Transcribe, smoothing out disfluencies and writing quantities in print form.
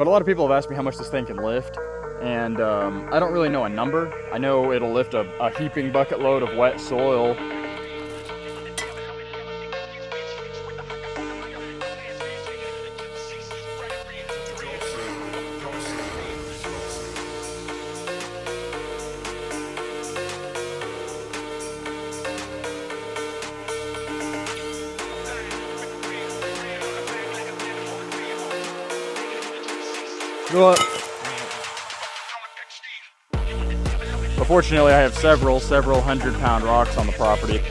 But a lot of people have asked me how much this thing can lift, and I don't really know a number. I know it'll lift a heaping bucket load of wet soil. Well, fortunately, I have several 100-pound rocks on the property.